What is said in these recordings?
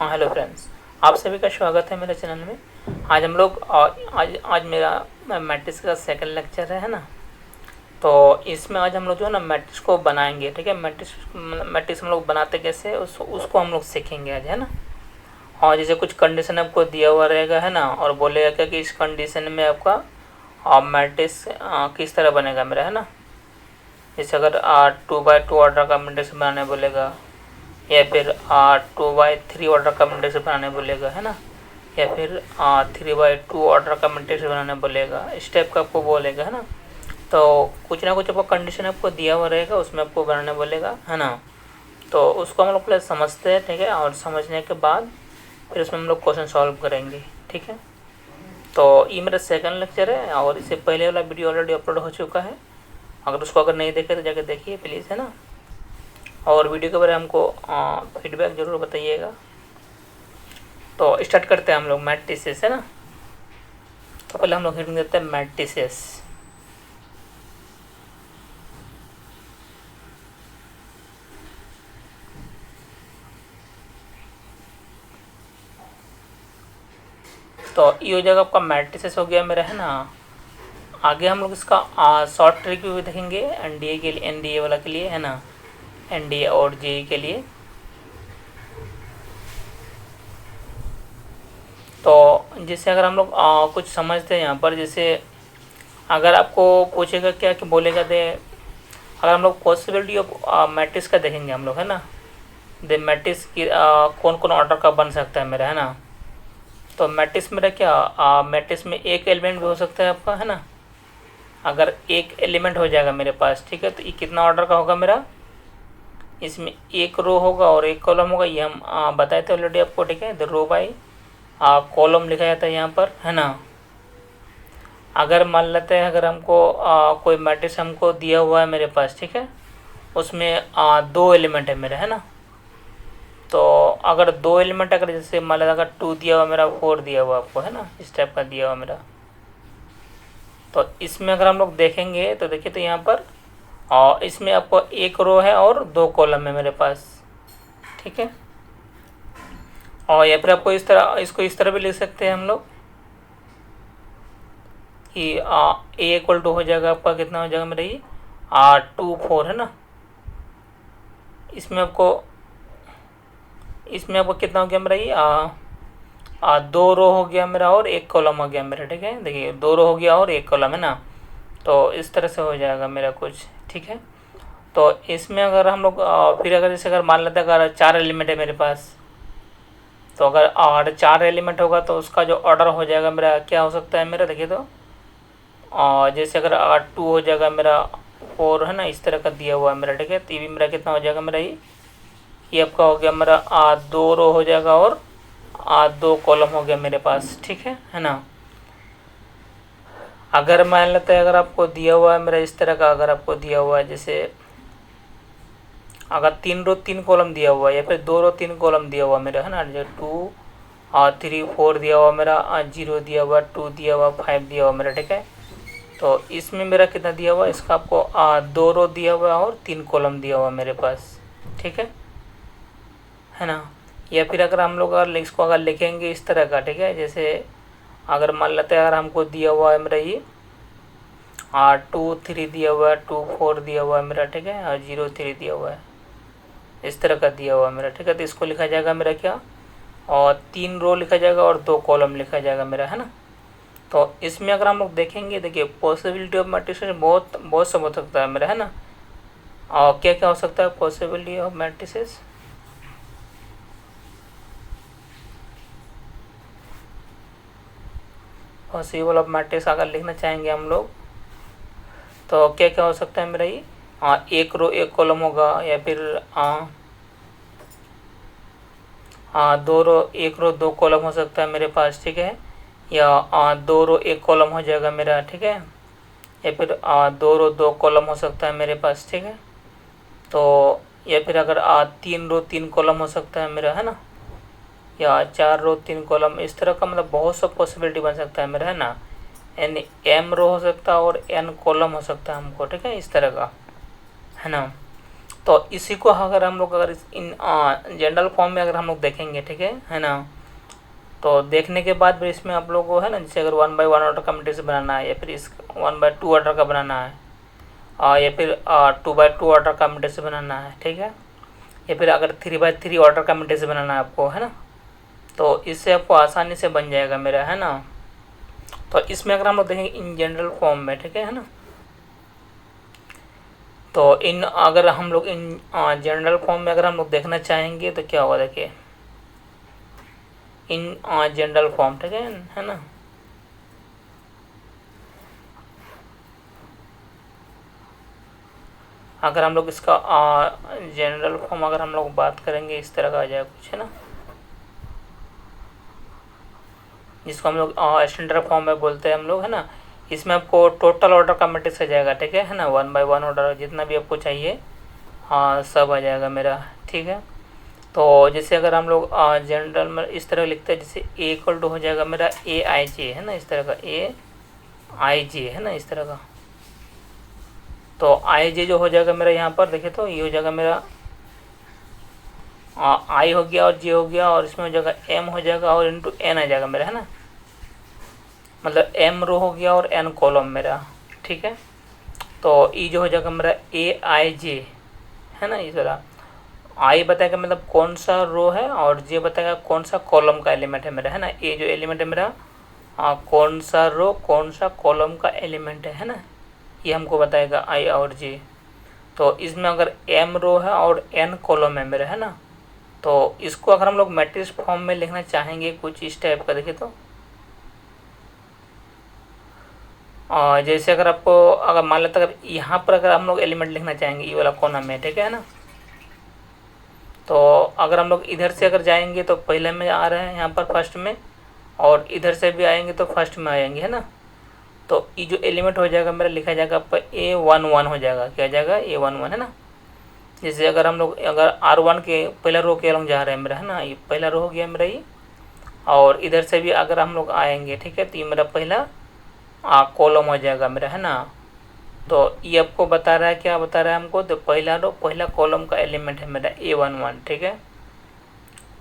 हाँ hello friends, आप सभी का स्वागत है मेरे चैनल में। आज हम लोग आज मेरा मैट्रिक्स का सेकंड लेक्चर है ना। तो इसमें आज हम लोग जो है ना मैट्रिक्स को बनाएंगे। ठीक है, मैट्रिक्स हम लोग बनाते कैसे उसको हम लोग सीखेंगे आज, है ना। और जैसे कुछ कंडीशन आपको दिया हुआ रहेगा, है ना, और बोलेगा क्या कि इस कंडीशन में आपका मैट्रिक्स किस तरह बनेगा मेरा, है ना। जैसे अगर 2x2 ऑर्डर का मैट्रिक्स बनाने बोलेगा, या फिर 2x3 ऑर्डर का मैट्रिक्स बनाने बोलेगा, है ना, या फिर 3x2 ऑर्डर का मैट्रिक्स बनाने बोलेगा। इस टाइप का आपको बोलेगा, है ना। तो कुछ ना कुछ आपको कंडीशन आपको दिया हुआ रहेगा, उसमें आपको बनाने बोलेगा, है ना। तो उसको हम लोग पहले समझते हैं, ठीक है, और समझने के बाद फिर उसमें हम लोग क्वेश्चन सॉल्व करेंगे, ठीक है। तो ये मेरा सेकंड लेक्चर है और इससे पहले वाला वीडियो ऑलरेडी अपलोड हो चुका है। अगर नहीं देखे तो जाके देखिए प्लीज़, है ना। और वीडियो के बारे में हमको फीडबैक ज़रूर बताइएगा। तो स्टार्ट करते हैं हम लोग मैट्रिसेस, है ना। तो पहले हम लोग हेडिंग देते हैं मैट्रिसेस। तो ये हो जाएगा आपका मैट्रिसेस हो गया मेरा, है ना। आगे हम लोग इसका शॉर्ट ट्रिक भी देखेंगे एनडीए के लिए, एनडीए वाला के लिए, है ना, एनडीए और जेई के लिए। तो जैसे अगर हम लोग कुछ समझते हैं यहाँ पर, जैसे अगर आपको पूछेगा क्या कि बोलेगा दे, अगर हम लोग पॉसिबिलिटी ऑफ मैट्रिक्स का देखेंगे हम लोग, है ना, दे मैट्रिक्स की कौन कौन ऑर्डर का बन सकता है मेरा, है ना। तो मैट्रिक्स मेरा क्या मैट्रिक्स में एक एलिमेंट भी हो सकता है आपका, है ना। अगर एक एलिमेंट हो जाएगा मेरे पास, ठीक है, तो ये कितना ऑर्डर का होगा मेरा, इसमें एक रो होगा और एक कॉलम होगा। ये हम बताए थे ऑलरेडी आपको, ठीक है। द रो बाई कॉलम लिखा जाता है यहाँ पर, है ना। अगर मान लेते हैं अगर हमको कोई मैट्रिक्स हमको दिया हुआ है मेरे पास, ठीक है, उसमें दो एलिमेंट है मेरे, है ना। तो अगर दो एलिमेंट, अगर जैसे मान लेते अगर 2 दिया हुआ मेरा, 4 दिया हुआ आपको, है ना, इस टाइप का दिया हुआ मेरा। तो इसमें अगर हम लोग देखेंगे तो देखिए, तो यहाँ पर इसमें आपको एक रो है और दो कॉलम है मेरे पास, ठीक है। और या फिर आपको इसको इस तरह भी लिख सकते हैं हम लोग कि ए इक्वल टू हो जाएगा आपका, कितना हो जाएगा मेरा ये 2 4, है ना। इसमें आपको कितना हो गया मेरा ये दो रो हो गया मेरा और एक कॉलम हो गया मेरा, ठीक है। देखिए, दो रो हो गया और एक कॉलम, है ना। तो इस तरह से हो जाएगा मेरा कुछ, ठीक है। तो इसमें अगर हम लोग फिर अगर जैसे अगर मान लेते हैं अगर 4 एलिमेंट है मेरे पास, तो अगर 4 एलिमेंट होगा तो उसका जो ऑर्डर हो जाएगा मेरा क्या हो सकता है मेरा, देखिए तो जैसे अगर 2 हो जाएगा मेरा, 4, है ना, इस तरह का दिया हुआ है मेरा, ठीक है। तो ये भी मेरा कितना हो जाएगा मेरा ये आपका हो गया मेरा 2 रो हो जाएगा और 2 कॉलम हो गया मेरे पास, ठीक है ना। अगर मान लेते हैं अगर आपको दिया हुआ है मेरा इस तरह का, अगर आपको दिया हुआ है जैसे अगर 3 रो 3 कॉलम दिया हुआ है या फिर 2 रो 3 कॉलम दिया हुआ मेरा, है ना, जो 2 3 4 दिया हुआ मेरा, 0 दिया हुआ, 2 दिया हुआ, 5 दिया हुआ मेरा, ठीक है। तो इसमें मेरा कितना दिया हुआ, इसका आपको 2 रो दिया हुआ और 3 कॉलम दिया हुआ मेरे पास, ठीक है ना। या फिर अगर हम लोग अगर इसको अगर लिखेंगे इस तरह का, ठीक है, जैसे अगर मान लेते हैं अगर हमको दिया हुआ है मेरा ये 2 3 दिया हुआ है, 2 4 दिया हुआ है मेरा, ठीक है, और 0 3 दिया हुआ है, इस तरह का दिया हुआ है मेरा, ठीक है। तो इसको लिखा जाएगा मेरा क्या, और 3 रो लिखा जाएगा और 2 कॉलम लिखा जाएगा मेरा, है ना। तो इसमें अगर हम लोग देखेंगे, देखिए पॉसिबिलिटी ऑफ मैट्रिक्स बहुत बहुत सब हो सकता है मेरा, है ना। और क्या क्या हो सकता है possibility of matrices, possible of matrix अगर लिखना चाहेंगे हम लोग तो क्या क्या हो सकता है मेरा ये एक रो एक कॉलम होगा, या फिर 2 रो 1 रो 2 कॉलम हो सकता है मेरे पास, ठीक है। या 2 रो 1 कॉलम हो जाएगा मेरा, ठीक है। या फिर 2 रो 2 कॉलम हो सकता है मेरे पास, ठीक है। तो या फिर अगर 3 रो 3 कॉलम हो सकता है मेरा, है ना, या 4 रो 3 कॉलम, इस तरह का मतलब बहुत सा पॉसिबिलिटी बन सकता है मेरा, है ना। एन एम रो हो सकता है और एन कॉलम हो सकता है हमको, ठीक है, इस तरह का, है ना। तो इसी को अगर हम लोग अगर इन जनरल फॉर्म में अगर हम लोग देखेंगे, ठीक है ना, तो देखने के बाद फिर इसमें आप लोगों को है ना, जैसे अगर 1/1 ऑर्डर का मैट्रिक्स बनाना है, या फिर इस 1/2 ऑर्डर का बनाना है, या फिर 2/2 ऑर्डर का मैट्रिक्स बनाना है, ठीक है, या फिर अगर 3/3 ऑर्डर का मैट्रिक्स बनाना है आपको, है ना, तो इससे आपको आसानी से बन जाएगा मेरा, है ना। तो इसमें अगर हम लोग देखेंगे इन जनरल फॉर्म में, ठीक है ना, तो इन अगर हम लोग इन जनरल फॉर्म में अगर हम लोग देखना चाहेंगे तो क्या होगा, देखिए इन जनरल फॉर्म, ठीक है ना, अगर हम लोग इसका जनरल फॉर्म अगर हम लोग बात करेंगे, इस तरह का आ जाएगा कुछ, है ना, जिसको हम लोग स्टैंडर्ड फॉर्म में बोलते हैं हम लोग, है ना। इसमें आपको टोटल ऑर्डर का मैट्रिक्स आ जाएगा, ठीक है ना, 1/1 ऑर्डर जितना भी आपको चाहिए सब आ जाएगा मेरा, ठीक है। तो जैसे अगर हम लोग जनरल में इस तरह लिखते हैं, जैसे ए इक्वल टू हो जाएगा मेरा AIJ, है ना, इस तरह का AIJ, है ना, इस तरह का। तो IJ जो हो जाएगा मेरा यहाँ पर देखिए, तो ये हो जाएगा मेरा I हो गया और J हो गया, और इसमें हो जाएगा M हो जाएगा और इंटू N आ जाएगा मेरा, है ना, मतलब M रो हो गया और N कॉलम मेरा, ठीक है। तो E जो हो जाएगा मेरा AIJ, है ना, इस तरह I बताएगा मतलब कौन सा रो है, और J बताएगा कौन सा कॉलम का एलिमेंट है मेरा, है ना। A जो एलिमेंट है मेरा कौन सा रो कौन सा कॉलम का एलिमेंट है ना, ये हमको बताएगा I और J। तो इसमें अगर M रो है और N कॉलम है मेरा, है ना, तो इसको अगर हम लोग मैट्रिक्स फॉर्म में लिखना चाहेंगे कुछ इस टाइप का, देखिए तो जैसे अगर आपको अगर मान लेते अगर यहाँ पर अगर हम लोग एलिमेंट लिखना चाहेंगे ये वाला कॉलम में, ठीक है ना, तो अगर हम लोग इधर से अगर जाएंगे तो पहले में आ रहे हैं यहाँ पर फर्स्ट में, और इधर से भी आएंगे तो फर्स्ट में आएंगे, है ना। तो ये जो एलिमेंट हो जाएगा मेरा लिखा जाएगा पर A11 हो जाएगा, क्या हो जाएगा A11, है ना। जैसे अगर हम लोग अगर R1 के पहला रो के अलग जा रहे हैं मेरा, है ना, ये पहला रो हो गया मेरा ये, और इधर से भी अगर हम लोग आएंगे, ठीक है, तो ये मेरा पहला कॉलम हो जाएगा मेरा, है ना। तो ये आपको बता रहा है, क्या बता रहा है हमको, तो पहला रो पहला कॉलम का एलिमेंट है मेरा A11, ठीक है।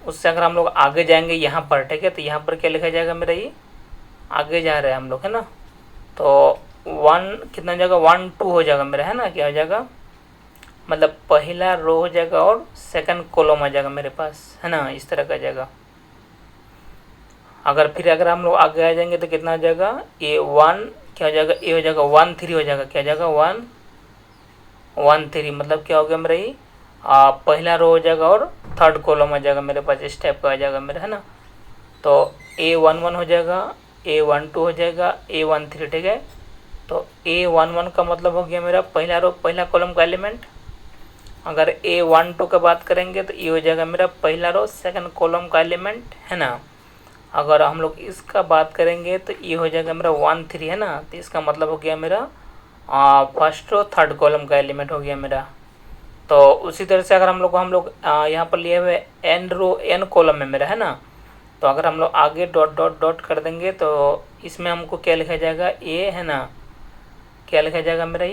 उससे अगर हम लोग आगे जाएंगे यहाँ पर, ठीक है, तो यहाँ पर क्या लिखा जाएगा मेरा, ये आगे जा रहे हैं हम लोग, है ना, तो 1 कितना हो जाएगा 1 2 हो जाएगा मेरा, है ना, क्या हो जाएगा मतलब पहला रो हो जाएगा और सेकंड कॉलम आ जाएगा मेरे पास, है ना, इस तरह का जाएगा। अगर फिर अगर हम लोग आगे आ जाएंगे तो कितना हो जाएगा A1 क्या हो जाएगा, ए हो जाएगा 1 3 हो जाएगा, क्या हो जाएगा 1 1 3, मतलब क्या हो गया मेरा ये पहला रो हो जाएगा और थर्ड कॉलम आ जाएगा मेरे पास, इस टाइप का आ जाएगा मेरा, है ना। तो A11 हो जाएगा, A12 हो जाएगा, A13, ठीक है। तो A11 का मतलब हो गया मेरा पहला रो पहला कॉलम का एलिमेंट। अगर A12 का बात करेंगे तो ये हो जाएगा मेरा पहला रो सेकंड कॉलम का एलिमेंट, है ना। अगर हम लोग इसका बात करेंगे तो ये हो जाएगा मेरा 1 3, है ना, तो इसका मतलब हो गया मेरा फर्स्ट रो थर्ड कॉलम का एलिमेंट हो गया मेरा। तो उसी तरह से अगर हम लोग यहाँ पर लिए हुए एन रो एन कॉलम है मेरा, है ना, तो अगर हम लोग आगे डॉट डॉट डॉट कर देंगे तो इसमें हमको क्या लिखा जाएगा ए, है ना, क्या लिखा जाएगा मेरा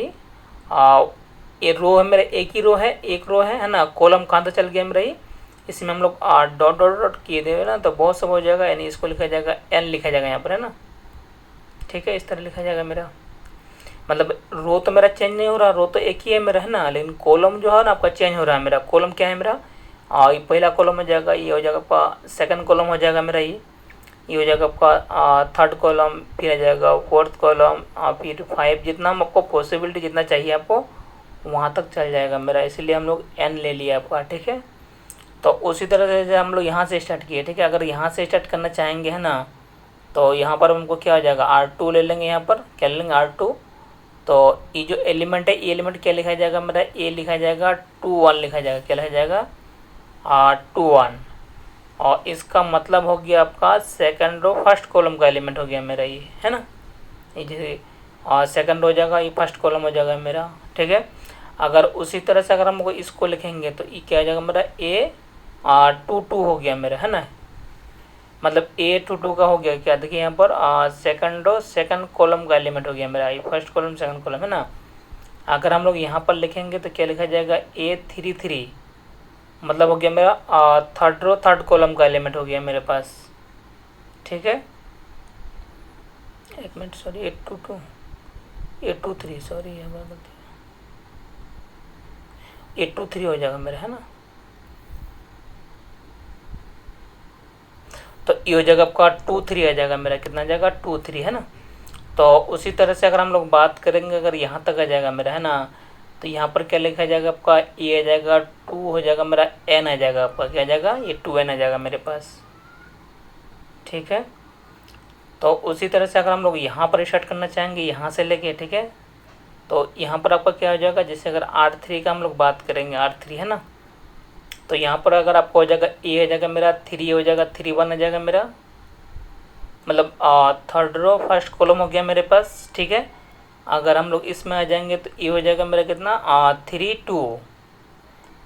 ये रो है मेरा, एक ही रो है, एक रो है ना, कॉलम कहाँ तक चल गया मेरा ये, इसमें हम लोग डॉट डॉट डॉट किए देंगे ना तो बहुत सब हो जाएगा, यानी इसको लिखा जाएगा एन लिखा जाएगा यहाँ पर, है ना, ठीक है, इस तरह लिखा जाएगा मेरा। मतलब रो तो मेरा चेंज नहीं हो रहा, रो तो एक ही है मेरा, है ना, लेकिन कॉलम जो है ना आपका चेंज हो रहा है मेरा। कॉलम क्या है मेरा ये पहला कॉलम हो जाएगा, ये हो जाएगा आपका सेकंड कॉलम हो जाएगा मेरा, ये हो जाएगा आपका थर्ड कॉलम, फिर आ जाएगा फोर्थ कॉलम, फिर 5, जितना हम आपको पॉसिबिलिटी जितना चाहिए आपको वहाँ तक चल जाएगा मेरा, इसलिए हम लोग एन ले लिया आपका, ठीक है। तो उसी तरह से हम लोग यहाँ से स्टार्ट किए, ठीक है। अगर यहाँ से स्टार्ट करना चाहेंगे, है ना, तो यहाँ पर हमको क्या हो जाएगा R2 ले लेंगे, यहाँ पर क्या ले लेंगे R2। तो ये जो एलिमेंट है ये एलिमेंट क्या लिखा जाएगा मेरा, ए लिखा जाएगा 2 1 लिखा जाएगा, क्या लिखा जाएगा 2 1, और इसका मतलब हो गया आपका सेकंड रो फर्स्ट कॉलम का एलिमेंट हो गया मेरा ये, है ना, ये जैसे सेकंड हो जाएगा ये फर्स्ट कॉलम हो जाएगा मेरा, ठीक है। अगर उसी तरह से अगर हम इसको लिखेंगे तो ये क्या हो जाएगा मेरा A 2 2 हो गया मेरा, है ना, मतलब A 2 2 का हो गया, क्या देखिए यहाँ पर सेकंड रो सेकंड कॉलम का एलिमेंट हो गया मेरा, ये फर्स्ट कॉलम सेकंड कॉलम, है ना। अगर हम लोग यहाँ पर लिखेंगे तो क्या लिखा जाएगा A33, मतलब हो गया मेरा थर्ड रो थर्ड कॉलम का एलिमेंट हो गया मेरे पास। ठीक है, एक मिनट, सॉरी, 822 823, सॉरी ये गलती, 823 हो जाएगा मेरा, है ना। तो ये हो जाएगा आपका 23 आ जाएगा मेरा, कितना आ जाएगा 23, है ना। तो उसी तरह से अगर हम लोग बात करेंगे, अगर यहाँ तक आ जाएगा मेरा, है ना, तो यहाँ पर क्या लिखा जाएगा आपका, ए आ जाएगा 2 हो जाएगा मेरा, एन आ जाएगा आपका, क्या आ जाएगा, ये 2n आ जाएगा मेरे पास। ठीक है, तो उसी तरह से अगर हम लोग यहाँ पर स्टार्ट करना चाहेंगे यहाँ से लेके, ठीक है, तो यहाँ पर आपका क्या हो जाएगा, जैसे अगर R3 का हम लोग बात करेंगे, R3 है ना, तो यहाँ पर अगर आपको हो जाएगा ए हो जाएगा मेरा, 3 हो जाएगा, 3 1 आ जाएगा मेरा, मतलब थर्ड रो फर्स्ट कॉलम हो गया मेरे पास। ठीक है, अगर हम लोग इसमें आ जाएंगे तो ये हो जाएगा मेरा कितना 3 2,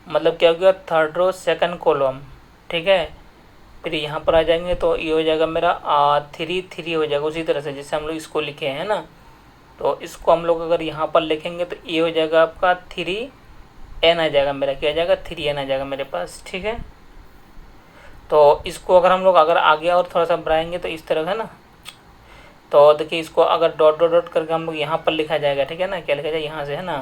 मतलब क्या हो गया थर्ड रो सेकंड कॉलम। ठीक है, फिर यहाँ पर आ जाएंगे तो ये हो जाएगा मेरा 3 3 हो जाएगा, उसी तरह से जैसे हम लोग इसको लिखे हैं ना, तो इसको हम लोग अगर यहाँ पर लिखेंगे तो ये हो जाएगा आपका 3n आ जाएगा मेरा, क्या आ जाएगा 3n आ जाएगा मेरे पास। ठीक है, तो इसको अगर हम लोग अगर आगे और थोड़ा सा बढ़ाएंगे तो इस तरह है ना, तो देखिए इसको अगर डॉट डॉट डॉट करके हम लोग यहाँ पर लिखा जाएगा, ठीक है ना, क्या लिखा जाएगा यहाँ से, है ना,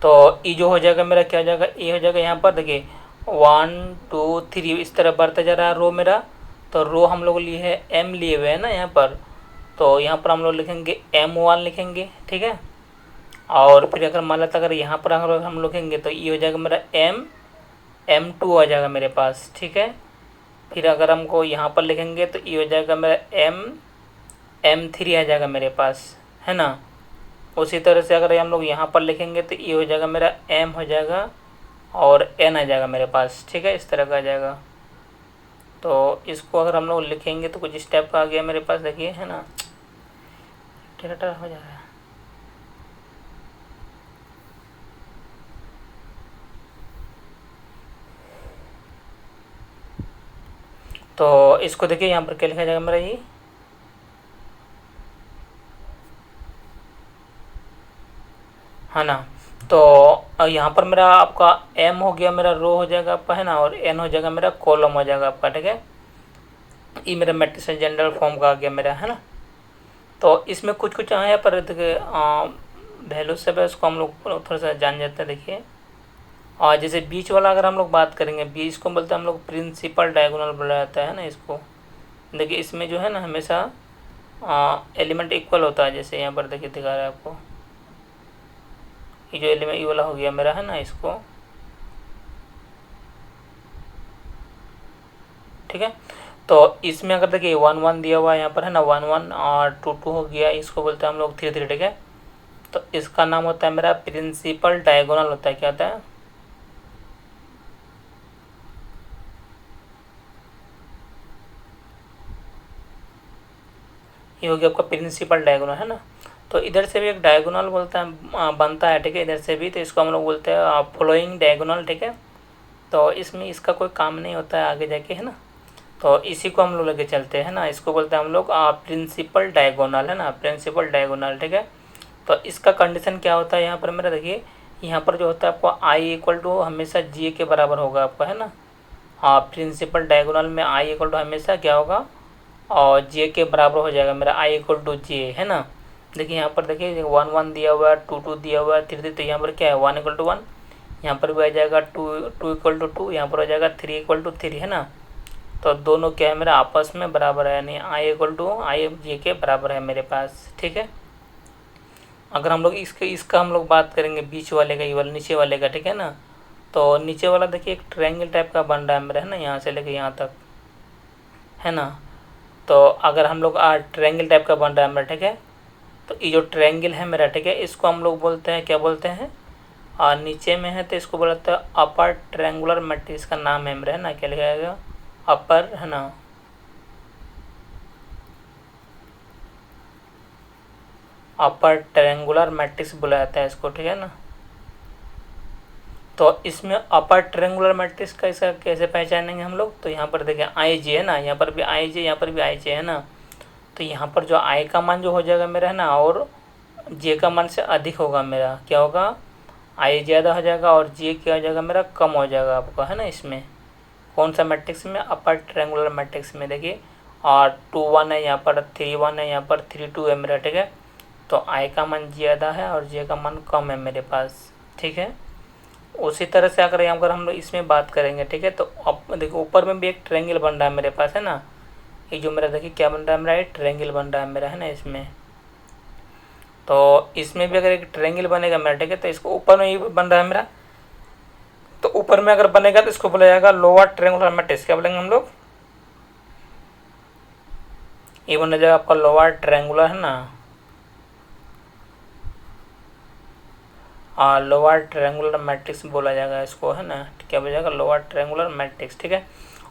तो ई जो हो जाएगा मेरा क्या हो जाएगा, ए हो जाएगा यहाँ पर देखिए 1 2 3 इस तरह बढ़ता जा रहा है रो मेरा। तो रो हम लोग लिए है m लिए हुए हैं ना यहाँ पर, तो यहाँ पर हम लोग लिखेंगे M1 लिखेंगे। ठीक है, और फिर अगर मान लेते अगर यहाँ पर अगर हम लिखेंगे तो ये हो जाएगा मेरा M2 आ जाएगा मेरे पास। ठीक है, फिर अगर हमको यहाँ पर लिखेंगे तो ये हो जाएगा मेरा M3 आ जाएगा मेरे पास, है ना। उसी तरह से अगर हम लोग यहाँ पर लिखेंगे तो ये हो जाएगा मेरा M हो जाएगा और N आ जाएगा मेरे पास। ठीक है, इस तरह का आ जाएगा। तो इसको अगर हम लोग लिखेंगे तो कुछ इस टाइप का आ गया मेरे पास, देखिए, है ना, टेढ़ा हो जा रहा है। तो इसको देखिए यहाँ पर क्या लिखा जाएगा मेरा, ये है ना। तो यहाँ पर मेरा आपका M हो गया मेरा रो हो जाएगा आपका, है ना, और N हो जाएगा मेरा कॉलम हो जाएगा आपका। ठीक है, ये मेरा मैट्रिक्स जनरल फॉर्म का आ गया मेरा, है ना। तो इसमें कुछ कुछ यहाँ पर देखिए वैल्यू सब है, उसको हम लोग थोड़ा सा जान जाते हैं। देखिए, और जैसे बीच वाला अगर हम लोग बात करेंगे, बीच को बोलते हैं हम लोग प्रिंसिपल डायगोनल बोला जाता है ना इसको। देखिए इसमें जो है ना हमेशा एलिमेंट इक्वल होता है, जैसे यहाँ पर देखिए दिखा रहा है आपको, ये जो एलिमेंट ये वाला हो गया मेरा, है ना, इसको। ठीक है, तो इसमें अगर देखिए 1 1 दिया हुआ है यहाँ पर, है ना, 1 1 और 2 2 हो गया, इसको बोलते हैं हम लोग 3 3। ठीक है, तो इसका नाम होता है मेरा प्रिंसिपल डायगोनल होता है। क्या होता है, ये हो गया आपका प्रिंसिपल डायगोनल, है ना। तो इधर से भी एक डायगोनल बोलता है बनता है। ठीक है, इधर से भी, तो इसको हम लोग बोलते हैं फॉलोइंग डायगोनल। ठीक है, तो इसमें इसका कोई काम नहीं होता है आगे जाके, है ना। तो इसी को हम लोग लेके चलते हैं ना, इसको बोलते हैं हम लोग प्रिंसिपल डायगोनल, है ना, प्रिंसिपल डायगोनल। ठीक है, तो इसका कंडीशन क्या होता है यहाँ पर मेरा, देखिए यहाँ पर जो होता है आपको आई इक्वल टू हमेशा जी के बराबर होगा आपका, है ना। प्रिंसिपल डायगोनल में आई इक्वल टू हमेशा क्या होगा, और जे के बराबर हो जाएगा मेरा, आई इक्वल टू जे, है ना। देखिए यहाँ पर देखिए 1 1 दिया हुआ है, 2 2 दिया हुआ है, 3 3, तो यहाँ पर क्या है 1 इक्वल टू 1, यहाँ पर भी आ जाएगा 2 इक्वल टू 2, यहाँ पर हो जाएगा 3 इक्वल टू 3, है ना। तो दोनों क्या है मेरा आपस में बराबर है, यानी आई इक्वल टू आई जे के बराबर है मेरे पास। ठीक है, अगर हम लोग इसका हम लोग बात करेंगे बीच वाले का, ये वाला नीचे वाले का, ठीक है ना। तो नीचे वाला देखिए एक ट्रायंगल टाइप का बन रहा है मेरा, है ना, यहाँ से लेके यहाँ तक, है ना। तो अगर हम लोग ट्रायंगल टाइप का बन रहा है मेरा, ठीक है, तो ये जो ट्रायंगल है मेरा, ठीक है, इसको हम लोग बोलते हैं, क्या बोलते हैं, और नीचे में है तो इसको बोलते हैं अपर ट्रायंगुलर मैट्रिक्स का नाम है मेरा, है ना, क्या लिखा जाएगा अपर, है ना, अपर ट्रायंगुलर मैट्रिक्स बोला जाता है इसको। ठीक है ना, तो इसमें अपर ट्रायंगुलर मैट्रिक्स का इसका कैसे पहचानेंगे हम लोग, तो यहाँ पर देखिए आई जे, है ना, यहाँ पर भी आई जे, यहाँ पर भी आई जे, है ना। तो यहाँ पर जो आई का मान जो हो जाएगा मेरा, है ना, और जे का मान से अधिक होगा मेरा, क्या होगा, आई ज़्यादा हो जाएगा और जे क्या हो जाएगा मेरा, कम हो जाएगा आपका, है ना। इसमें कौन सा मैट्रिक्स में, अपर ट्रायंगुलर मैट्रिक्स में देखिए, और 2 1 है यहाँ पर, 3 1 है यहाँ पर, 3 2 है मेरा, ठीक है। तो आई का मान ज़्यादा है और जे का मान कम है मेरे पास, ठीक है। उसी तरह से अगर यहाँ पर हम लोग इसमें बात करेंगे, ठीक है, तो अब देखो ऊपर में भी एक ट्रायंगल बन रहा है मेरे पास, है ना। ये जो मेरा देखिए क्या बन रहा है मेरा, एक ट्रायंगल बन रहा है मेरा, है ना इसमें। तो इसमें भी अगर एक ट्रायंगल बनेगा मेरा, ठीक है, तो इसको ऊपर में ही बन रहा है मेरा, तो ऊपर में अगर बनेगा तो इसको बोला जाएगा लोअर ट्रायंगुलर मैट्रिक्स। क्या बोलेंगे हम लोग, ये बन जाएगा आपका लोअर ट्रायंगुलर, है ना, लोअर ट्रायंगुलर मैट्रिक्स बोला जाएगा इसको, है ना। क्या बोला जाएगा, लोअर ट्रायंगुलर मैट्रिक्स, ठीक है।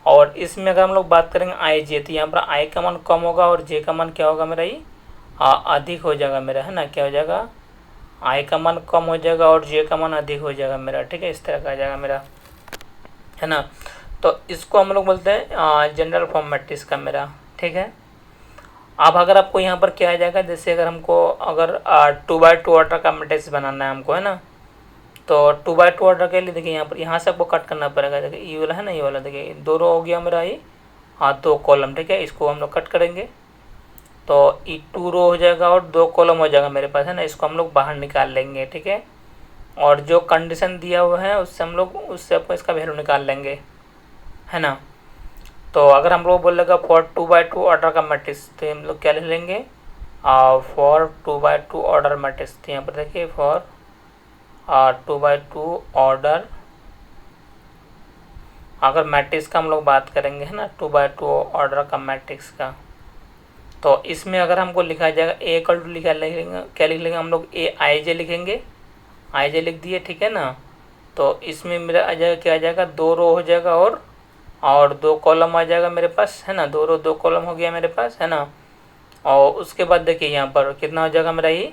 और इसमें अगर हम लोग बात करेंगे आई जे, तो यहाँ पर आई का मान कम होगा और जे का मान क्या होगा मेरा, ये अधिक हो जाएगा मेरा, है ना। क्या हो जाएगा, आई का मान कम हो जाएगा और जे का मान अधिक हो जाएगा मेरा, ठीक है। इस तरह का आ जाएगा मेरा, है ना। तो इसको हम लोग बोलते हैं जनरल फॉर्म मैट्रिक्स का मेरा, ठीक है। अब अगर आपको यहाँ पर क्या आ जाएगा, जैसे अगर हमको अगर 2x2 ऑर्डर का मैट्रिक्स बनाना है हमको, है ना, तो 2x2 ऑर्डर के लिए देखिए यहाँ पर, यहाँ से आपको कट करना पड़ेगा। देखिए ये वाला है ना, ये वाला देखिए 2 रो हो गया मेरा, ये 2 कॉलम, ठीक है। इसको हम लोग कट करेंगे तो ये 2 रो हो जाएगा और 2 कॉलम हो जाएगा मेरे पास, है ना। इसको हम लोग बाहर निकाल लेंगे, ठीक है। और जो कंडीशन दिया हुआ है उससे हम लोग, उससे आपको इसका वैल्यू निकाल लेंगे, है ना। तो अगर हम लोग बोलेगा फॉर 2x2 ऑर्डर का मैट्रिक्स, तो हम लोग क्या लिख लेंगे, फॉर 2x2 ऑर्डर मैट्रिक्स। तो यहाँ पर देखिए फॉर 2x2 ऑर्डर, अगर मैट्रिक्स का हम लोग बात करेंगे, है ना, 2x2 ऑर्डर का मैट्रिक्स का, तो इसमें अगर हमको लिखा जाएगा ए इक्वल टू लिखा लिखेंगे, क्या लिख लेंगे हम लोग, ए आई जे लिखेंगे, आई जे लिख दिए, ठीक है ना। तो इसमें मेरा आ जाएगा, क्या आ जाएगा, 2 रो हो जाएगा और 2 कॉलम आ जाएगा मेरे पास, है ना। 2 रो 2 कॉलम हो गया मेरे पास, है ना। और उसके बाद देखिए यहाँ पर कितना हो जाएगा मेरा, ये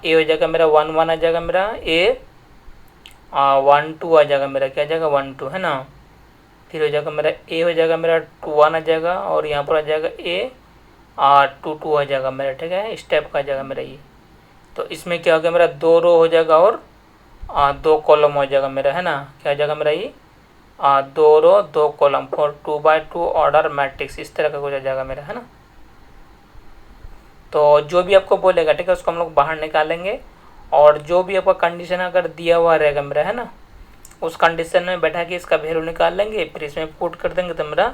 ए हो जाएगा मेरा 1 1 आ जाएगा मेरा, ए 1 2 आ जाएगा मेरा, क्या आ जाएगा 1 2, है ना। फिर हो जाएगा मेरा ए हो जाएगा मेरा 2 1 आ जाएगा और यहाँ पर आ जाएगा ए 2 2 आ जाएगा मेरा, ठीक है। स्टेप का आ जाएगा मेरा ये। तो इसमें क्या हो गया मेरा, 2 रो हो जाएगा और 2 कॉलम हो जाएगा मेरा, है ना। क्या हो जाएगा मेरा ये 2 रो 2 column for 2x2 order matrix, इस तरह का कुछ आ जाएगा मेरा, है ना। तो जो भी आपको बोलेगा, ठीक है, उसको हम लोग बाहर निकालेंगे और जो भी आपका कंडीशन अगर दिया हुआ रहेगा मेरा, है ना, उस कंडीशन में बैठा के इसका वैल्यू निकाल लेंगे, फिर इसमें पुट कर देंगे तो मेरा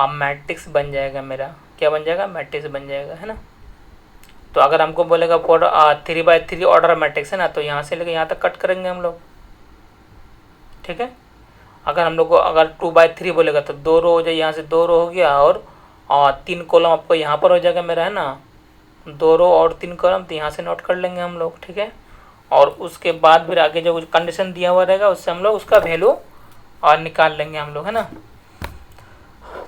मैट्रिक्स बन जाएगा मेरा। क्या बन जाएगा, मैट्रिक्स बन जाएगा, है ना। तो अगर हमको बोलेगा फॉर 3x3 ऑर्डर मैट्रिक्स, है ना, तो यहाँ से लेकर यहाँ तक कट करेंगे हम लोग, ठीक है। अगर हम लोग को अगर 2x3 बोलेगा तो 2 रो हो जाए, यहाँ से 2 रो हो गया और 3 कॉलम आपको यहाँ पर हो जाएगा मेरा, है ना। 2 रो और 3 कॉलम, तो यहाँ से नोट कर लेंगे हम लोग, ठीक है। और उसके बाद फिर आगे जो कंडीशन दिया हुआ रहेगा उससे हम लोग उसका वैल्यू और निकाल लेंगे हम लोग, है ना।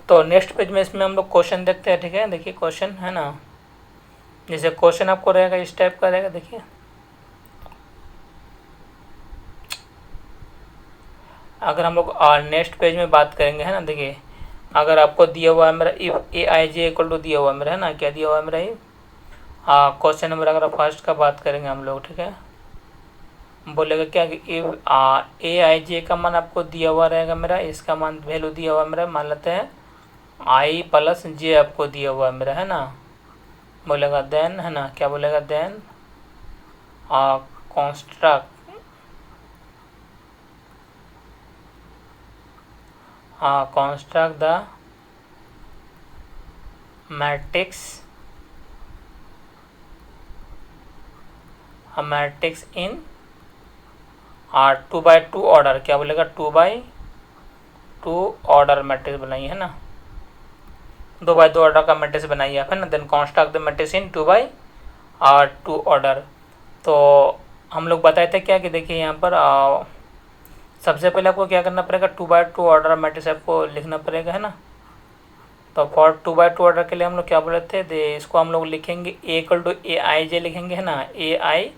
तो नेक्स्ट पेज में इसमें हम लोग क्वेश्चन देखते हैं, ठीक है। देखिए क्वेश्चन, है ना, जैसे क्वेश्चन आपको रहेगा इस टाइप का रहेगा। देखिए अगर हम लोग नेक्स्ट पेज में बात करेंगे, है ना, देखिए अगर आपको दिया हुआ है मेरा if a i j equal to दिया हुआ है मेरा, है ना, क्या दिया हुआ है मेरा ये क्वेश्चन नंबर अगर फर्स्ट का बात करेंगे हम लोग, ठीक है। बोलेगा क्या कि इफ ए आई जे का मान आपको दिया हुआ रहेगा मेरा, इसका मान वैल्यू दिया हुआ है मेरा, मान लेते हैं आई प्लस जे आपको दिया हुआ है मेरा, है ना। बोलेगा देन, है ना, क्या बोलेगा, then construct construct the matrix in 2x2 order. क्या बोलेगा, 2x2 ऑर्डर मैट्रिक्स बनाइए, है ना, 2x2 ऑर्डर का मैट्रिक्स बनाइए आप, है ना। Then construct the matrix in 2x2 order. तो हम लोग बताए थे क्या कि देखिए यहाँ पर सबसे पहले आपको क्या करना पड़ेगा, 2x2 ऑर्डर मैट्रिक्स आपको लिखना पड़ेगा, है ना। तो फॉर 2x2 ऑर्डर के लिए हम लोग क्या बोले थे, इसको हम लोग लिखेंगे ए इक्वल टू ए आई जे लिखेंगे, है ना। ए आई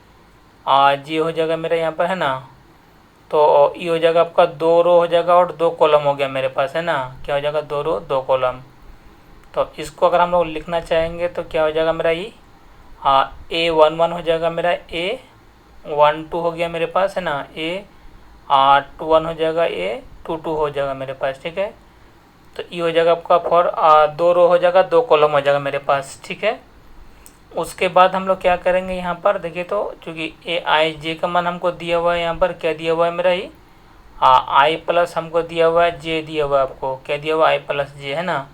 जे हो जाएगा मेरा यहाँ पर, है ना। तो ये हो जाएगा आपका 2 रो हो जाएगा और 2 कॉलम हो गया मेरे पास, है ना। क्या हो जाएगा, 2 रो 2 कॉलम। तो इसको अगर हम लोग लिखना चाहेंगे तो क्या हो जाएगा मेरा ये A11 हो जाएगा मेरा, A12 हो गया मेरे पास है ना, A21 हो जाएगा, A22 हो जाएगा मेरे पास। ठीक है, तो ये हो जाएगा आपका फॉर 2 रो हो जाएगा, 2 कॉलम हो जाएगा मेरे पास। ठीक है, उसके बाद हम लोग क्या करेंगे यहाँ पर देखिए, तो चूँकि Aij का मान हमको दिया हुआ है, यहाँ पर क्या दिया हुआ है मेरा, ये i प्लस हमको दिया हुआ है, j दिया हुआ है, आपको क्या दिया हुआ है, i प्लस j है ना।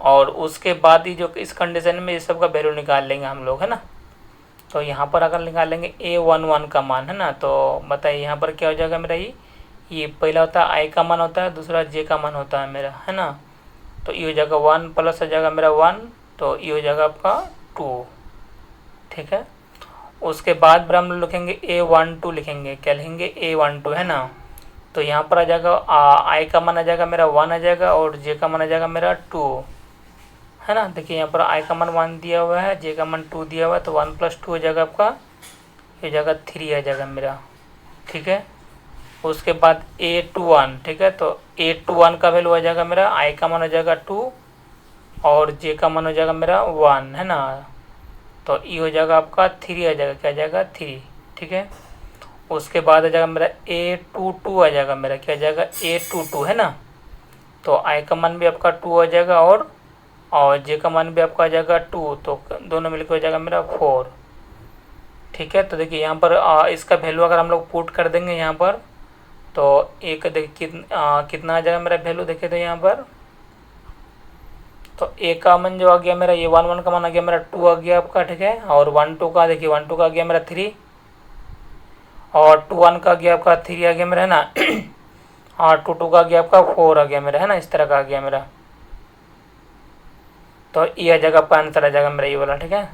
और उसके बाद ही जो इस कंडीशन में इस सब का वैल्यू निकाल लेंगे हम लोग है ना। तो यहाँ पर अगर निकालेंगे A11 का मान है ना, तो बताइए यहाँ पर क्या हो जाएगा मेरा, ये पहला होता है i का मान होता है, दूसरा j का मान होता है मेरा है ना। तो ये हो जाएगा 1 प्लस हो जाएगा मेरा 1, तो ये हो जाएगा आपका 2। ठीक है, उसके बाद फिर हम लोग लिखेंगे A12, लिखेंगे क्या लिखेंगे, A12 है ना। तो यहाँ पर आ जाएगा i का मान आ जाएगा मेरा 1 आ जाएगा, और j का मान आ जाएगा मेरा 2 है ना। देखिए यहाँ पर i का मान 1 दिया हुआ है, j का मान 2 दिया हुआ है, तो 1 प्लस 2 हो जाएगा आपका, ये हो जाएगा 3 आ जाएगा मेरा। ठीक है, उसके बाद A21, ठीक है, तो A21 का वैल्यू आ जाएगा मेरा, i का मान हो जाएगा 2 और j का मान हो जाएगा मेरा 1 है ना। तो ये हो जाएगा आपका 3 आ जाएगा, क्या आ जाएगा 3। ठीक है, उसके बाद आ जाएगा मेरा A22 आ जाएगा मेरा, क्या आ जाएगा A22 है ना। तो i का मान भी आपका 2 आ जाएगा, और j का मान भी आपका आ जाएगा 2, तो दोनों मिलकर हो जाएगा मेरा 4। ठीक है, तो देखिए यहाँ पर इसका वैल्यू अगर हम लोग पुट कर देंगे यहाँ पर, तो एक देखिए कितना आ जाएगा मेरा वैल्यू, देखिए तो यहाँ पर तो a का मान जो आ गया मेरा, ये 1 का मान आ गया मेरा 2 आ गया आपका। ठीक है, और 1 2 का देखिए 1 2 का आ गया मेरा 3, और 2 1 का आ गया आपका 3 आ गया मेरा है ना। और 2 2 का आ गया आपका 4 आ गया मेरा है ना, इस तरह का आ गया मेरा। तो ये आ जाएगा आपका आंसर आ जाएगा मेरा ये वाला। ठीक है,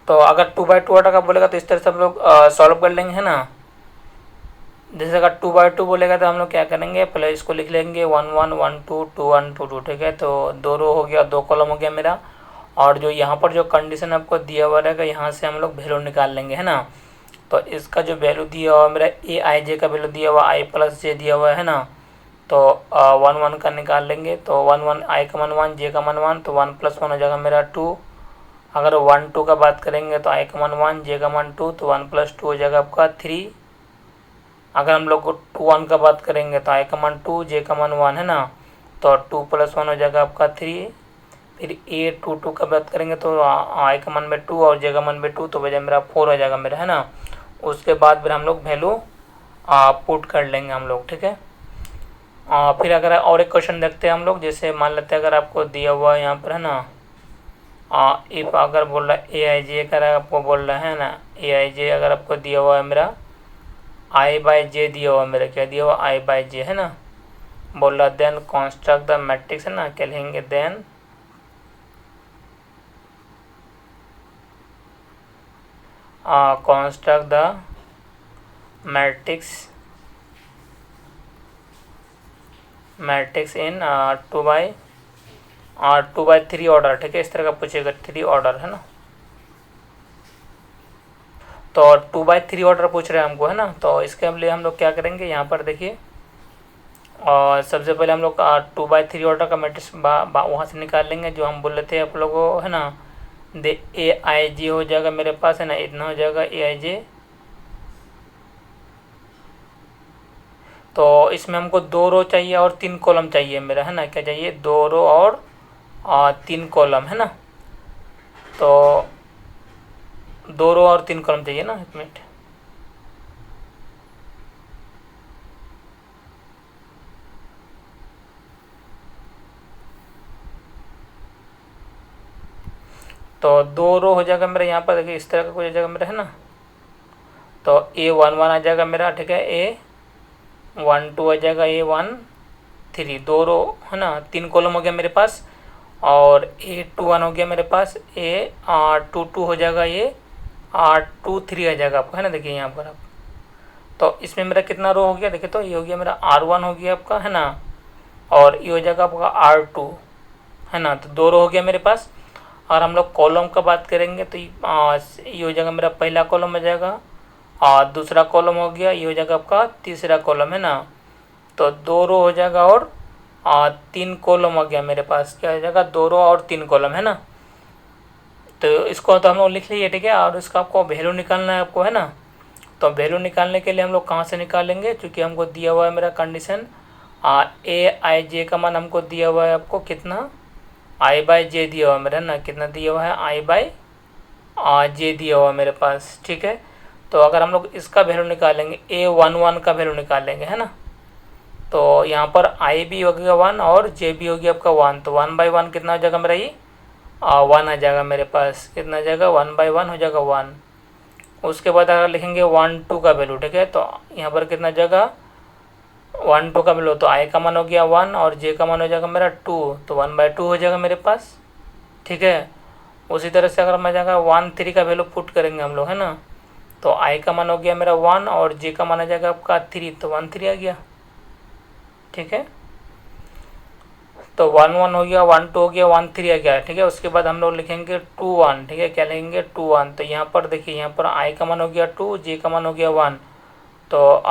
तो अगर 2/2 का बोलेगा तो इस तरह से हम लोग सॉल्व कर लेंगे है ना। जैसे अगर 2/2 बोलेगा तो हम लोग क्या करेंगे, पहले इसको लिख लेंगे 1 1 1 2 2 1 2 2। ठीक है, तो 2 रो हो गया, 2 कॉलम हो गया मेरा, और जो यहाँ पर जो कंडीशन आपको दिया हुआ रहेगा, यहाँ से हम लोग वैल्यू निकाल लेंगे है ना। तो इसका जो वैल्यू दिया हुआ मेरा Aij का वैल्यू दिया हुआ, i प्लस j दिया हुआ है ना। तो 1 1 का निकाल लेंगे, तो 1 1 i का मान 1, j का मान 1, तो 1 प्लस 1 हो जाएगा मेरा 2। अगर 1 2 का बात करेंगे तो i का मान 1, j का मान 2, तो 1 प्लस 2 हो जाएगा आपका 3। अगर हम लोग 2 1 का बात करेंगे तो i का मान 2, j का मान 1 है ना, तो 2 प्लस 1 हो जाएगा आपका 3। फिर A22 का बात करेंगे तो i का मान में 2 और j का मान में 2, तो वजह मेरा 4 हो जाएगा मेरा है ना। उसके बाद फिर हम लोग वैल्यू पुट कर लेंगे हम लोग। ठीक है, फिर अगर और एक क्वेश्चन देखते हैं हम लोग, जैसे मान लेते हैं अगर आपको दिया हुआ है यहाँ पर है ना, इफ अगर बोल रहा है Aij अगर आपको बोल रहा है ना, Aij अगर आपको दिया हुआ है मेरा i/j दिया हुआ है मेरा, क्या दिया हुआ i/j है ना, बोल रहा देन कंस्ट्रक्ट द मैट्रिक्स है ना, क्या लिखेंगे then construct the matrix in 2/3 order. ठीक है, इस तरह का पूछेगा, 3 ऑर्डर है ना। तो 2/3 ऑर्डर पूछ रहे हैं हमको है ना। तो इसके लिए हम लोग क्या करेंगे, यहाँ पर देखिए, और सबसे पहले हम लोग 2/3 ऑर्डर का मैट्रिक्स वहाँ से निकाल लेंगे, जो हम बोल रहे थे आप लोगों को है ना। Aij हो जाएगा मेरे पास है ना, इतना हो जाएगा Aij। तो इसमें हमको 2 रो चाहिए और 3 कॉलम चाहिए मेरा है ना, क्या चाहिए, 2 रो और 3 कॉलम है ना। तो 2 रो और 3 कॉलम चाहिए ना, 1 मिनट। तो 2 रो हो जाएगा मेरा, यहाँ पर देखिए इस तरह का कुछ हो जाएगा मेरा है ना। तो A11 आ जाएगा मेरा। ठीक है, A12 आ जाएगा, A13, 2 रो है ना, 3 कॉलम हो गया मेरे पास, और A21 हो गया मेरे पास, A22 हो जाएगा, ये R23 आ जाएगा आपका है ना। देखिए यहाँ पर आप, तो इसमें मेरा कितना रो हो गया, देखिए तो ये हो गया मेरा R1 हो गया आपका है ना, और ये हो जाएगा आपका R2 है ना। तो 2 रो हो गया मेरे पास। और हम लोग कॉलम का बात करेंगे तो ये हो जाएगा मेरा, पहला कॉलम हो जाएगा और दूसरा कॉलम हो गया, ये हो जाएगा आपका तीसरा कॉलम है ना। तो 2 रो हो जाएगा और 3 कॉलम हो गया मेरे पास, क्या हो जाएगा 2 रो और 3 कॉलम है ना। तो इसको तो हम लोग लिख लिए, ठीक है। और इसका आपको वैल्यू निकालना है आपको, है ना। तो वैल्यू निकालने के लिए हम लोग कहाँ से निकालेंगे, क्योंकि हमको दिया हुआ है मेरा कंडीशन ए आई जे का मान हमको दिया हुआ है आपको कितना, आई बाई जे दिया हुआ है मेरा, है ना। कितना दिया हुआ है, आई बाई जे दिया हुआ है मेरे पास, ठीक है। तो अगर हम लोग इसका वैल्यू निकालेंगे, A11 का वैल्यू निकालेंगे, है ना। तो यहाँ पर आई भी हो गया 1 और जे भी हो गया आपका 1, तो 1/1 कितना हो जाएगा मेरा, ये 1 आ जाएगा मेरे पास। कितना आ जाएगा, 1/1 हो जाएगा 1। उसके बाद अगर लिखेंगे 1 2 का वैल्यू, ठीक है। तो यहाँ पर कितना जगह 1 2 का वैल्यू, तो आई का मान हो गया 1 और जे का मान हो जाएगा मेरा 2, तो 1/2 हो जाएगा मेरे पास, ठीक है। उसी तरह से अगर मैं जाएगा 1 3 का वैल्यू पुट करेंगे हम लोग, है ना। तो आई का मान हो गया मेरा 1 और जे का मान आ जाएगा आपका 3, तो 1 3 आ गया, ठीक है। तो 1 1 हो गया, 1 2 हो गया, 1 3 आ गया, ठीक है। उसके बाद हम लोग लिखेंगे 2 1, ठीक है। क्या लिखेंगे 2 1, तो यहाँ पर देखिए, यहाँ पर आई का मान हो गया 2, जे का मान हो गया 1, तो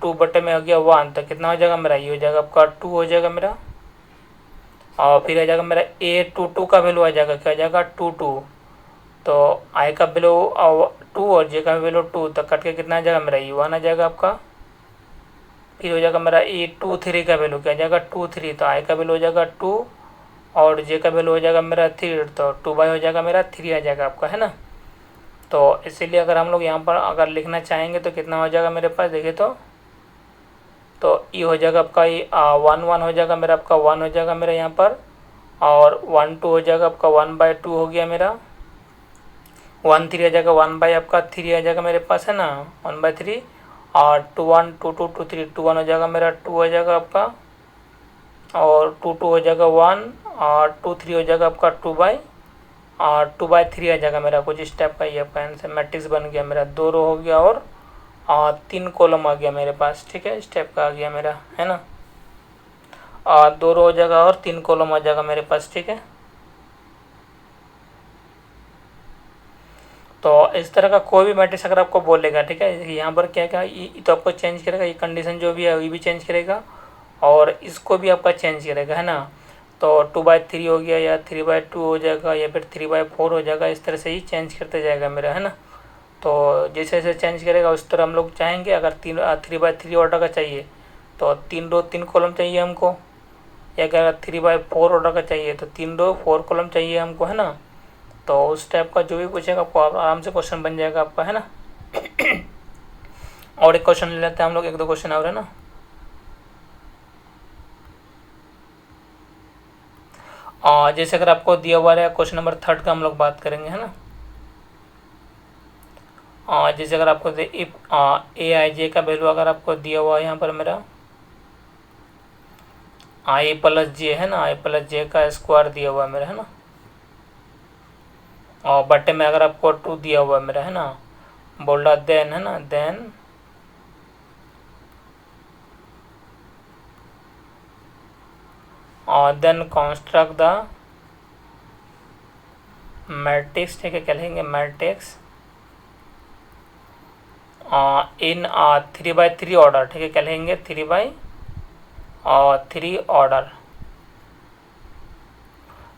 2 बटे में हो गया 1, तो कितना हो जाएगा मेरा, ये हो जाएगा आपका 2 हो जाएगा मेरा। और फिर आ जाएगा मेरा A22 का वैल्यू आ जाएगा, क्या आ जाएगा 2 2, तो आई का वैल्यू 2 और जे का वैल्यू 2, तो कट के कितना आ जाएगा मेरा, ये 1 आ जाएगा आपका। फिर हो जाएगा मेरा A23 का वैल्यू, क्या आ जाएगा 2 3, तो आई का वैल्यू हो जाएगा 2 और जे का वैल्यू हो जाएगा मेरा 3, तो 2 हो जाएगा मेरा 3 आ जाएगा आपका, है ना। तो इसीलिए अगर हम लोग यहाँ पर अगर लिखना चाहेंगे तो कितना हो जाएगा मेरे पास, देखिए तो ये हो जाएगा आपका, ये 1 1 हो जाएगा मेरा, आपका 1 हो जाएगा मेरा यहाँ पर, और 1 2 हो जाएगा आपका 1/2 हो गया मेरा, 1 3 आ जाएगा 1 आपका 3 आ जाएगा मेरे पास, है ना, 1/3, और 2 1 2 2 2 3 2 1 हो जाएगा मेरा, 2 हो जाएगा आपका, और 2 2 हो जाएगा 1, और 2 3 हो जाएगा आपका 2/3 आ जाएगा मेरा। कुछ इस टाइप का ये आपका आंसर मैट्रिक्स बन गया मेरा, 2 रो हो गया और 3 कॉलम आ गया मेरे पास, ठीक है। इस टाइप का आ गया मेरा, है ना। 2 रो हो जाएगा और 3 कॉलम आ जाएगा मेरे पास, ठीक है। तो इस तरह का कोई भी मैट्रिक्स अगर आपको बोलेगा, ठीक है, यहाँ पर क्या क्या ये तो आपको चेंज करेगा, ये कंडीशन जो भी है ये भी चेंज करेगा और इसको भी आपका चेंज करेगा, है ना। तो 2/3 हो गया या 3/2 हो जाएगा या फिर 3/4 हो जाएगा, इस तरह से ही चेंज करते जाएगा मेरा, है ना। तो जैसे जैसे चेंज करेगा उस तरह हम लोग चाहेंगे। अगर 3/3 ऑर्डर का चाहिए तो 3 रो 3 कॉलम चाहिए हमको, या अगर 3/4 ऑर्डर का चाहिए तो 3 रो 4 कॉलम चाहिए हमको, है ना। तो उस टाइप का जो भी पूछेगा आपको आराम से क्वेश्चन बन जाएगा आपका, है ना। और एक क्वेश्चन ले लेते हैं हम लोग, 1 2 क्वेश्चन और, है ना। जैसे अगर आपको दिया हुआ है क्वेश्चन नंबर 3 का हम लोग बात करेंगे, है ना। जैसे अगर आपको इफ ए आई जे का वैल्यू अगर आपको दिया हुआ है यहाँ पर मेरा आई प्लस जे, है ना, आई प्लस जे का स्क्वायर दिया हुआ है मेरा, है ना। और बटे में अगर आपको 2 दिया हुआ है मेरा, है ना, बोल्डा देन, है ना, देन कंस्ट्रक्ट द मैट्रिक्स, ठीक है। क्या लिखेंगे मैट्रिक्स इन 3/3 ऑर्डर, ठीक है। क्या लिखेंगे 3/3 ऑर्डर।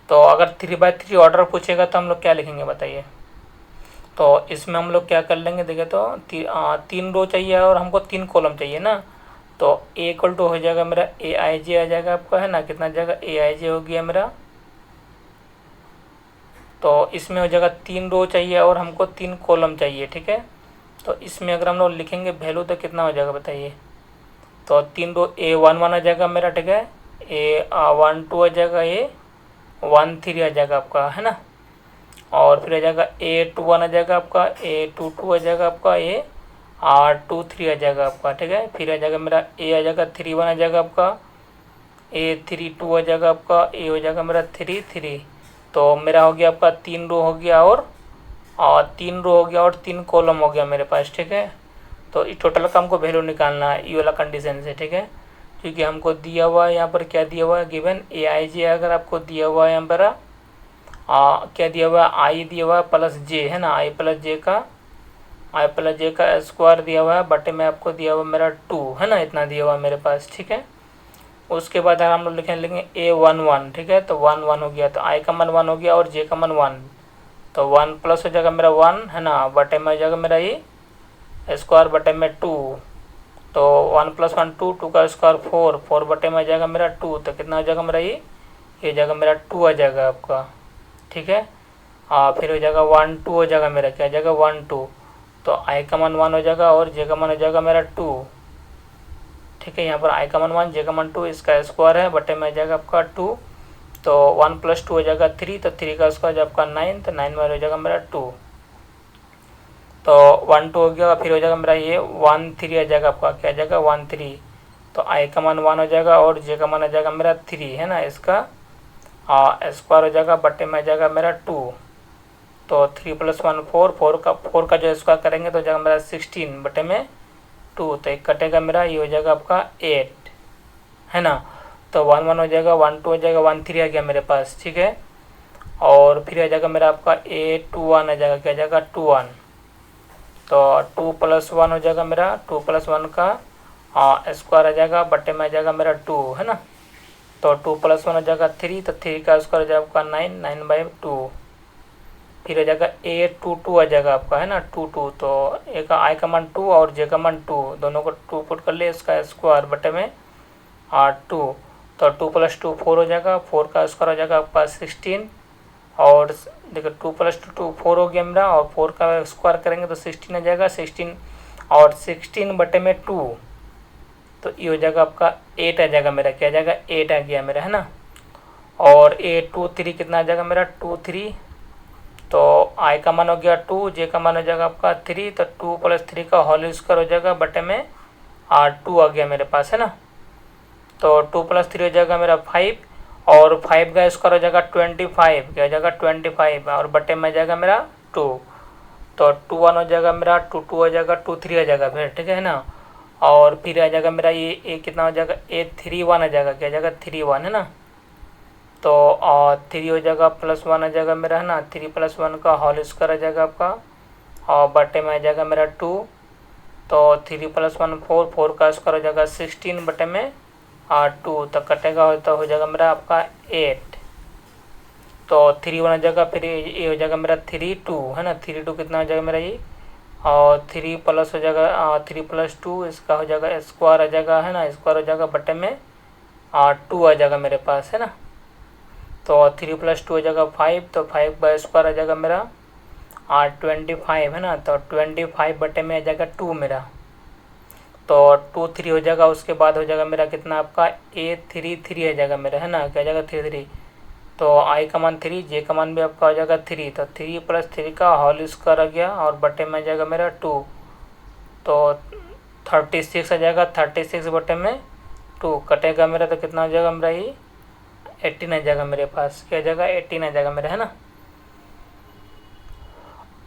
तो अगर 3/3 ऑर्डर पूछेगा तो हम लोग क्या लिखेंगे बताइए। तो इसमें हम लोग क्या कर लेंगे, देखिए तो 3 रो चाहिए और हमको 3 कॉलम चाहिए ना। तो ए इक्वल टू हो जाएगा मेरा ए आई जे आ जाएगा आपका, है ना। कितना जाएगा ए आई जे हो गया मेरा। तो इसमें हो जाएगा 3 रो चाहिए और हमको 3 कॉलम चाहिए, ठीक है। तो इसमें अगर हम लोग लिखेंगे वैल्यू तो कितना हो जाएगा बताइए। तो 3 रो A11 आ जाएगा मेरा, ठीक है। A12 आ जाएगा, A13 आ जाएगा आपका, है ना। और फिर आ जाएगा A21 आ जाएगा आपका, A22 आ जाएगा आपका, A23 आ जाएगा आपका, ठीक है। फिर आ जाएगा मेरा A आ जाएगा 31 आ जाएगा आपका, A32 आ जाएगा आपका, A हो जाएगा मेरा 33। तो मेरा हो गया आपका 3 रो हो गया और 3 रो हो गया और 3 कॉलम हो गया मेरे पास, ठीक है। तो इस टोटल का हमको वैल्यू निकालना है ये वाला कंडीशन से, ठीक है। क्योंकि हमको दिया हुआ है यहाँ पर क्या दिया हुआ है गिवन ए आई जे, अगर आपको दिया हुआ है यहाँ पर क्या दिया हुआ है आई दिया हुआ है प्लस जे, है ना, आई प्लस जे का आई प्लस जे का स्क्वायर दिया हुआ है, बटे में आपको दिया हुआ मेरा 2 है ना, इतना दिया हुआ मेरे पास, ठीक है। उसके बाद हम लोग लिखेंगे A11, ठीक है। तो 1 1 हो गया, तो आई का मन 1 हो गया और जे का मन 1, तो 1 प्लस हो जाएगा मेरा 1 है ना, बटे में हो जाएगा मेरा ये स्क्वायर बटे में 2, तो 1 प्लस 1 2, 2 का स्क्वायर 4, 4 बटे में आ जाएगा मेरा 2, तो कितना हो जाएगा मेरा ये हो जाएगा मेरा 2 आ जाएगा आपका, ठीक है। फिर हो जाएगा 1 2 हो जाएगा मेरा, क्या हो जाएगा 1 2, तो आई का मन 1 हो जाएगा और जे का मन हो जाएगा मेरा 2, ठीक है। यहाँ पर आई का मन 1, जे का मन 2, इसका स्क्वायर है, बटे में आ जाएगा आपका 2, तो 1 प्लस 2 हो जाएगा 3, तो 3 का स्क्वायर आपका 9, तो 9 में हो जाएगा मेरा 2, तो 1 2 हो गया। फिर हो जाएगा मेरा ये 1 3 आ जाएगा आपका, क्या आ जाएगा 1 3, तो आई का मान 1 हो जाएगा और जे का मान आ जाएगा मेरा 3 है ना, इसका स्क्वायर हो जाएगा, बटे में आ जाएगा मेरा 2, तो 3 प्लस 1 4, 4 का जो स्क्वायर करेंगे तो हो जाएगा मेरा 16 बटे में 2, तो एक कटेगा मेरा, ये हो जाएगा आपका 8 है ना। तो 1 1 हो जाएगा, 1 2 हो जाएगा, 1 3 आ गया मेरे पास, ठीक है। और फिर आ जाएगा मेरा आपका A21 आ जाएगा, क्या आ जाएगा 2 1, तो 2 प्लस 1 हो जाएगा मेरा, 2 प्लस 1 का स्क्वायर आ जाएगा, बटे में आ जाएगा मेरा 2 है ना, तो 2 प्लस 1 हो जाएगा 3, तो 3 का स्क्वायर हो जाएगा आपका 9, 9/2, फिर हो जाएगा A22 आ जाएगा आपका है ना 2 2, तो एक आई का मान 2 और जे का मान 2, दोनों को 2 पुट कर ले, इसका स्क्वायर बटे में 2, तो 2 प्लस 2 4 हो जाएगा, 4 का स्क्वायर हो जाएगा आपका 16, और देखो 2 प्लस 2 4 हो गया मेरा, और 4 का स्क्वायर करेंगे तो 16 आ जाएगा, 16 और 16 बटे में 2, तो ये हो जाएगा आपका 8 आ जाएगा मेरा, क्या आ जाएगा 8 आ गया मेरा है ना। और A23 कितना आ जाएगा मेरा 2 3, तो आई का मान हो गया 2, जे का मान हो जाएगा आपका 3, तो 2 प्लस 3 का होल स्क्वायर हो जाएगा, बटे में 2 आ गया मेरे पास है ना, तो 2 प्लस 3 हो जाएगा मेरा 5, और 5 का स्क्वायर हो जाएगा 25, क्या हो जाएगा 25, और बटे में जाएगा मेरा 2, तो 2 1 हो जाएगा मेरा, 2 2 हो जाएगा, 2 3 आ जाएगा फिर, ठीक है ना। और फिर आ जाएगा मेरा ये कितना हो जाएगा A31 आ जाएगा, क्या आ जाएगा 3 1 है ना, तो 3 हो जाएगा प्लस 1 आ जाएगा मेरा है ना, 3 प्लस 1 का होल स्क्वायर आ जाएगा आपका, और बटे में आ जाएगा मेरा 2, तो 3 प्लस 1 4, 4 का स्क्वायर हो जाएगा 16 बटे में 2, तो कटेगा तो हो जाएगा मेरा आपका 8, तो 3 1 हो जाएगा, फिर ये हो जाएगा मेरा 3 2 है ना, 3 2 कितना हो जाएगा मेरा ये, और 3 प्लस हो जाएगा 3 प्लस 2, इसका हो जाएगा स्क्वायर आ जाएगा है ना, स्क्वायर हो जाएगा, बटे में 2 आ जाएगा मेरे पास है ना, तो 3 प्लस 2 हो जाएगा 5, तो 5 का स्क्वायर आ जाएगा मेरा 25 है ना, तो 25 बटे में आ जाएगा 2 मेरा, तो 2 3 हो जाएगा। उसके बाद हो जाएगा मेरा कितना आपका A33 आ जाएगा मेरा है ना, क्या आ जाएगा 3 3, तो आई का मान 3, जे का मान भी आपका हो जाएगा 3, तो 3 प्लस 3 का होल स्क्वायर आ गया, और बटे में आ जाएगा मेरा 2, तो 36 आ जाएगा, 36 बटे में 2 कटेगा मेरा, तो कितना हो जाएगा मेरा ये 18 आ जाएगा मेरे पास, क्या आ जाएगा 18 आ जाएगा मेरा है ना।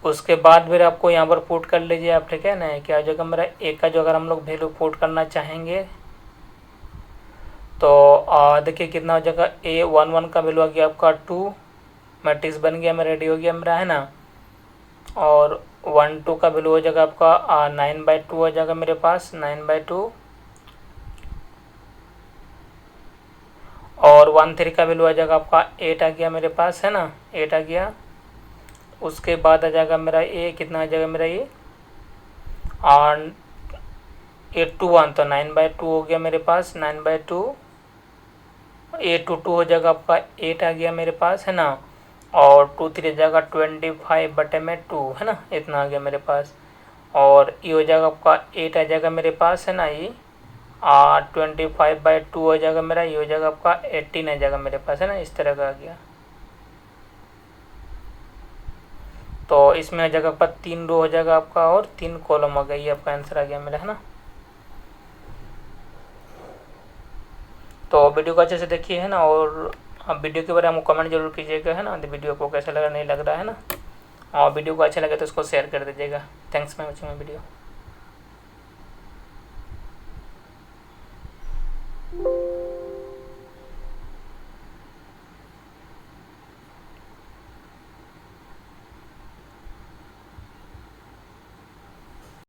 उसके बाद फिर आपको यहाँ पर पुट कर लीजिए आप, ठीक है ना, क्या हो जाएगा मेरा ए का जो अगर हम लोग वैल्यू पुट करना चाहेंगे तो देखिए कितना हो जाएगा, A11 का वैल्यू आ गया आपका 2, मैट्रिक्स बन गया मेरा, रेडी हो गया मेरा है ना, और 1 2 का वैल्यू हो जाएगा आपका 9/2 हो जाएगा मेरे पास, 9/2, और 1 3 का वैल्यू आ जाएगा आपका 8 आ गया मेरे पास है ना, 8 आ गया। उसके बाद आ जाएगा मेरा ये कितना आ जाएगा मेरा ये 821, तो 9/2 हो गया मेरे पास, 9/2, A22 हो जाएगा आपका 8 आ गया मेरे पास है ना, और 2 3 हो जाएगा 25 बटे में 2 है ना, इतना आ गया मेरे पास, और ये हो जाएगा आपका 8 आ जाएगा मेरे पास है ना, ये 25/2 हो जाएगा मेरा, ये हो जाएगा आपका 18 आ जाएगा मेरे पास है ना, इस तरह का आ गया। तो इसमें आ जाएगा आपका 3 रो हो जाएगा आपका, और 3 कॉलम आ गया, ये आपका आंसर आ गया मेरा है ना। तो वीडियो को अच्छे से देखिए है ना, और वीडियो के बारे में कमेंट जरूर कीजिएगा है ना, तो वीडियो को कैसा लगा नहीं लग रहा है ना, और वीडियो को अच्छा लगे तो उसको शेयर कर दीजिएगा। Thanks for watching my video.